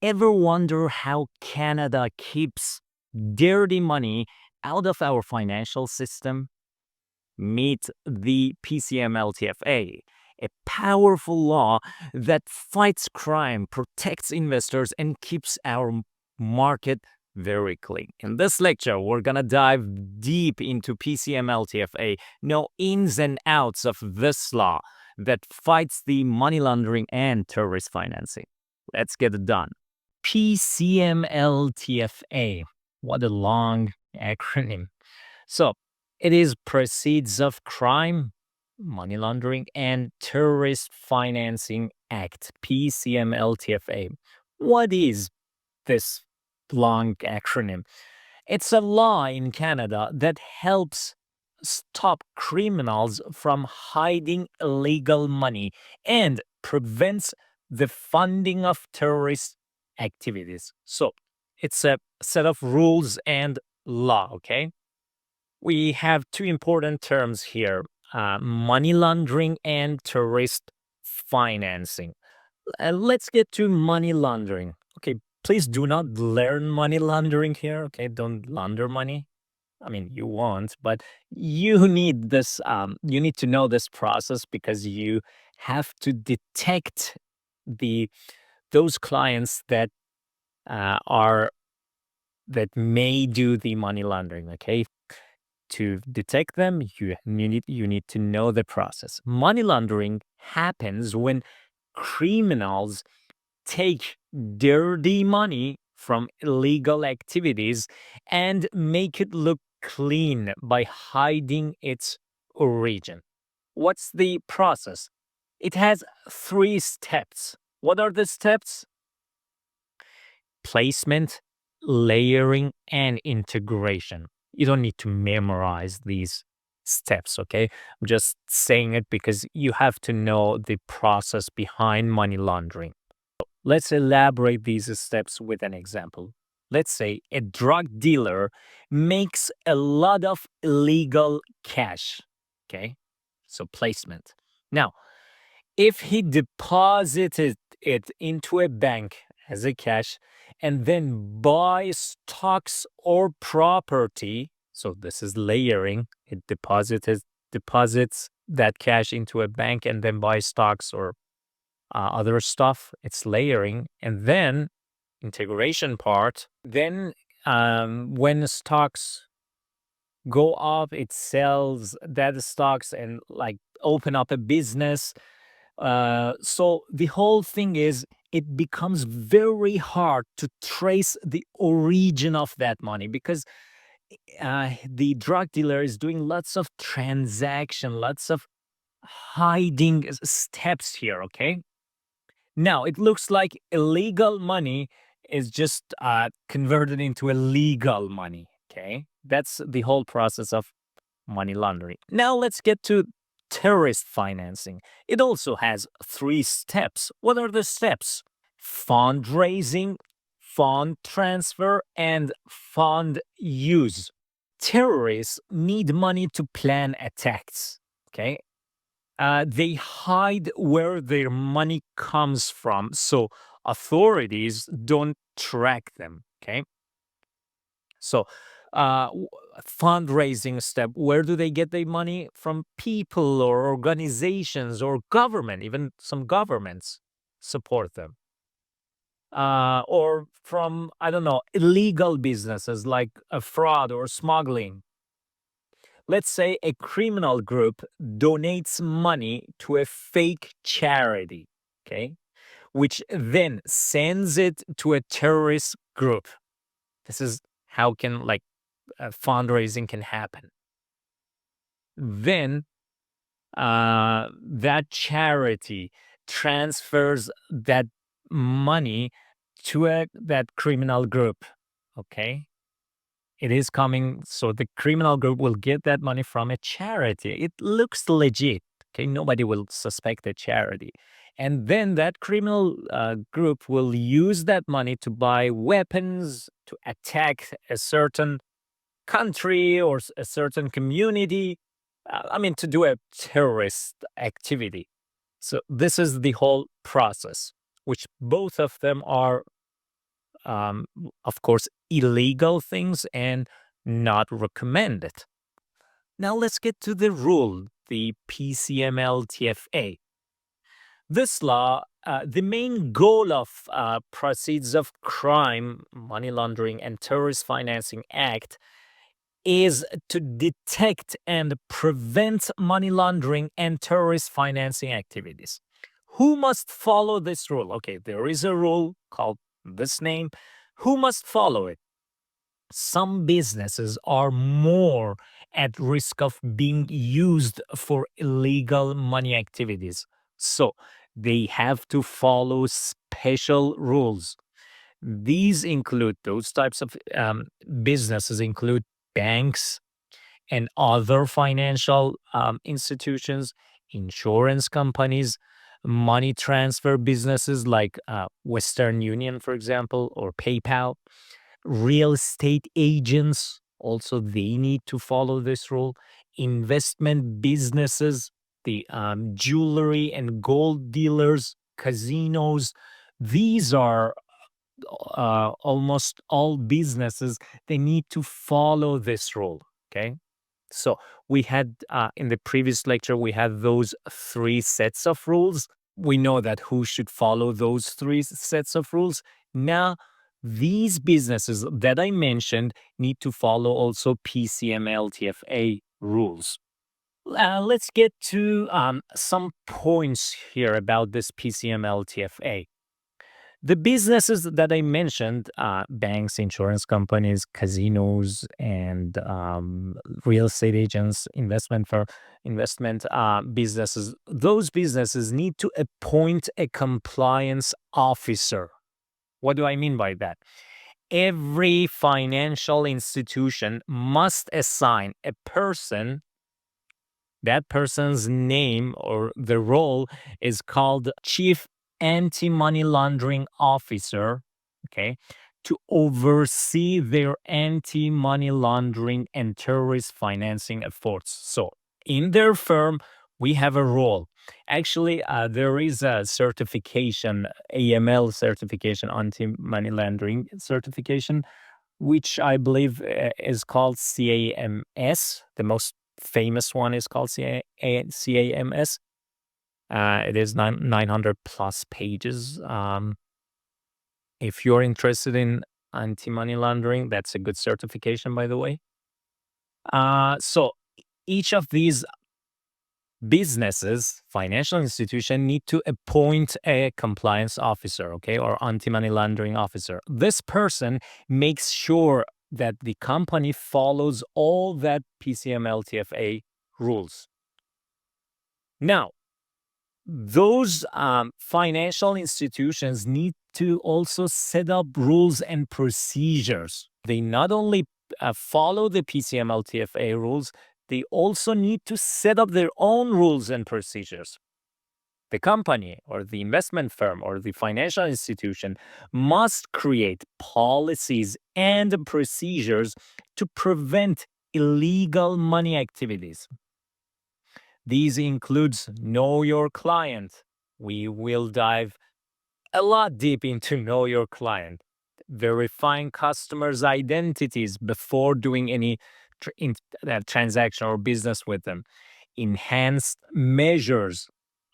Ever wonder how Canada keeps dirty money out of our financial system? Meet the PCMLTFA, a powerful law that fights crime, protects investors, and keeps our market very clean. In this lecture, we're gonna dive deep into PCMLTFA, know ins and outs of this law that fights the money laundering and terrorist financing. Let's get it done. PCMLTFA. What a long acronym. So, it is Proceeds of Crime, Money Laundering, and Terrorist Financing Act, PCMLTFA. What is this long acronym? It's a law in Canada that helps stop criminals from hiding illegal money and prevents the funding of terrorist activities. So it's a set of rules and law, okay? We have two important terms here, money laundering and terrorist financing. Let's get to money laundering. Okay, please do not learn money laundering here. Okay, don't launder money. I mean, you won't, but you need this. You need to know this process because you have to detect the those clients that are that may do the money laundering. Okay, to detect them, you need to know the process. Money laundering happens when criminals take dirty money from illegal activities and make it look clean by hiding its origin. What's the process? It has 3 steps. What are the steps? Placement, layering, and integration. You don't need to memorize these steps, okay? I'm just saying it because you have to know the process behind money laundering. Let's elaborate these steps with an example. Let's say a drug dealer makes a lot of illegal cash, okay? So placement. Now, if he deposited it into a bank as a cash and then buys stocks or property, so this is layering, it deposits that cash into a bank and then buys stocks or other stuff, it's layering. And then integration part, then when stocks go up, it sells that stocks and like open up a business. So the whole thing is it becomes very hard to trace the origin of that money because the drug dealer is doing lots of transaction, lots of hiding steps here. Okay. Now it looks like illegal money is just converted into a legal money. Okay. That's the whole process of money laundering. Now let's get to terrorist financing. It also has 3 steps. What are the steps? Fundraising, fund transfer, and fund use. Terrorists need money to plan attacks. Okay. They hide where their money comes from, so authorities don't track them. Okay. So, fundraising step, where do they get their money? From people or organizations or government, even some governments support them. Or from, I don't know, illegal businesses like a fraud or smuggling. Let's say a criminal group donates money to a fake charity, okay, which then sends it to a terrorist group. This is how can like fundraising can happen. Then that charity transfers that money to that criminal group. Okay. It is coming, so the criminal group will get that money from a charity. It looks legit. Okay. Nobody will suspect a charity. And then that criminal group will use that money to buy weapons to attack a certain country or a certain community. I mean, to do a terrorist activity. So this is the whole process, which both of them are of course, illegal things and not recommended. Now let's get to the rule, the PCMLTFA. This law, the main goal of Proceeds of Crime, Money Laundering, and Terrorist Financing Act is to detect and prevent money laundering and terrorist financing activities. Who must follow this rule? Okay, there is a rule called this name. Who must follow it? Some businesses are more at risk of being used for illegal money activities. So they have to follow special rules. These include those types of businesses include banks and other financial institutions, insurance companies, money transfer businesses like Western Union, for example, or PayPal, real estate agents. Also, they need to follow this rule. Investment businesses, the jewelry and gold dealers, casinos. These are almost all businesses, they need to follow this rule. Okay. So we had in the previous lecture, we had those three sets of rules. We know that who should follow those three sets of rules. Now, these businesses that I mentioned need to follow also PCMLTFA rules. Let's get to some points here about this PCMLTFA. The businesses that I mentioned, banks, insurance companies, casinos, and real estate agents, investment businesses, those businesses need to appoint a compliance officer. What do I mean by that? Every financial institution must assign a person. That person's name or the role is called Chief Anti-Money Laundering Officer, okay, to oversee their anti-money laundering and terrorist financing efforts. So in their firm, we have a role. Actually, there is a certification, AML certification, anti-money laundering certification, which I believe is called CAMS. The most famous one is called CAMS. It is 900 plus pages. If you're interested in anti-money laundering, that's a good certification, by the way. So each of these businesses, financial institution, need to appoint a compliance officer, okay, or anti-money laundering officer. This person makes sure that the company follows all that PCMLTFA rules. Now, those financial institutions need to also set up rules and procedures. They not only follow the PCMLTFA rules, they also need to set up their own rules and procedures. The company or the investment firm or the financial institution must create policies and procedures to prevent illegal money activities. These includes know your client. We will dive a lot deep into know your client, verifying customers' identities before doing any transaction or business with them, enhanced measures,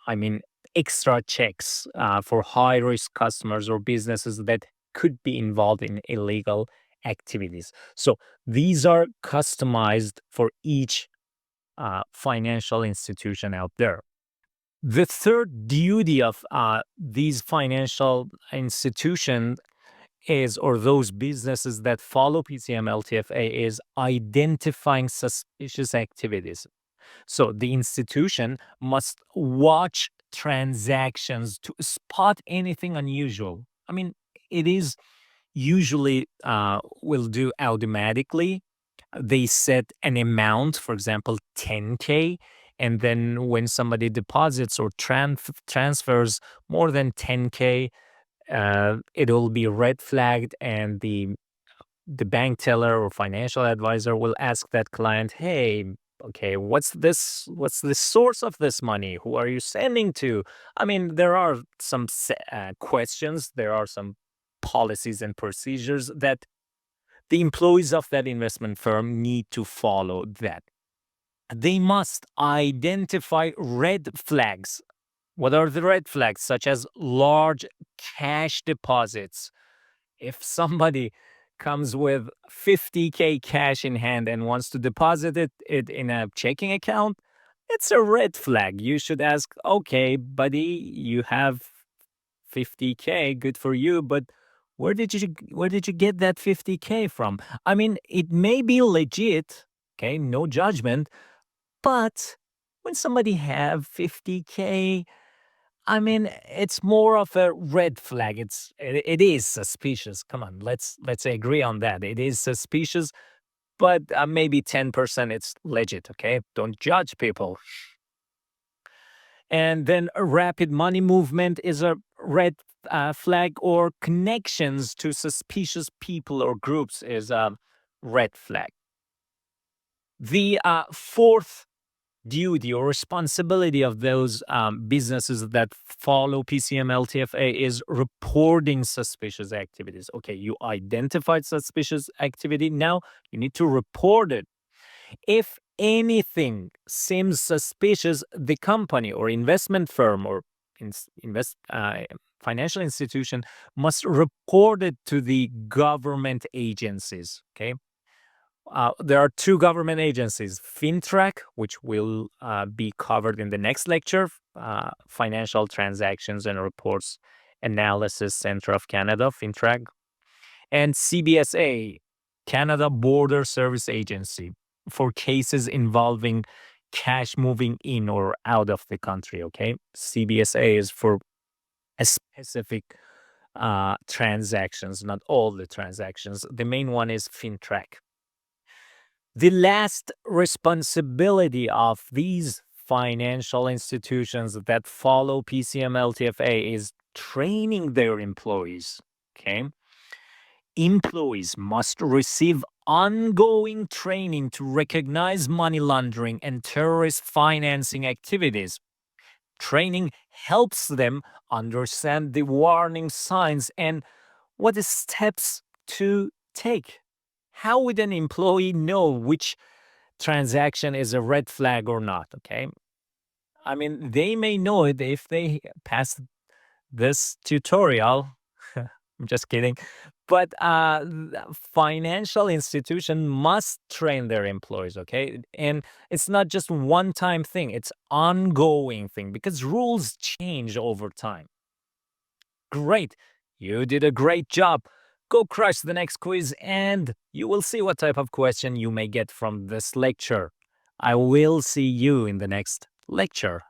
I mean, extra checks for high risk customers or businesses that could be involved in illegal activities. So these are customized for each financial institution out there. The third duty of these financial institutions is, or those businesses that follow PCMLTFA, is identifying suspicious activities. So the institution must watch transactions to spot anything unusual. I mean, it is usually will do automatically. They set an amount, for example, 10K, and then when somebody deposits or transfers more than 10K, it will be red flagged, and the bank teller or financial advisor will ask that client, "Hey, okay, what's this? What's the source of this money? Who are you sending to?" I mean, there are some questions. There are some policies and procedures that the employees of that investment firm need to follow that. They must identify red flags. What are the red flags? Such as large cash deposits. If somebody comes with 50K cash in hand and wants to deposit it in a checking account, it's a red flag. You should ask, okay, buddy, you have 50K, good for you, but where did you get that 50K from? I mean, it may be legit, okay, no judgment, but when somebody have 50K, I mean, it's more of a red flag. It is suspicious. Come on, let's agree on that. It is suspicious, but maybe 10% it's legit, okay? Don't judge people. And then a rapid money movement is a red flag, or connections to suspicious people or groups is a red flag. The fourth duty or responsibility of those businesses that follow PCMLTFA is reporting suspicious activities. Okay, you identified suspicious activity. Now you need to report it. If anything seems suspicious, the company or investment firm or financial institution must report it to the government agencies. Okay. There are two government agencies, FinTrack, which will be covered in the next lecture, Financial Transactions and Reports Analysis Center of Canada, FinTrack, and CBSA, Canada Border Service Agency, for cases involving cash moving in or out of the country, okay? CBSA is for a specific transactions, not all the transactions. The main one is FinTrack. The last responsibility of these financial institutions that follow PCMLTFA is training their employees. Okay. Employees must receive ongoing training to recognize money laundering and terrorist financing activities. Training helps them understand the warning signs and what the steps to take. How would an employee know which transaction is a red flag or not? Okay. I mean, they may know it if they pass this tutorial. I'm just kidding. But financial institution must train their employees, okay? And it's not just one-time thing, it's ongoing thing because rules change over time. Great. You did a great job. Go crush the next quiz and you will see what type of question you may get from this lecture. I will see you in the next lecture.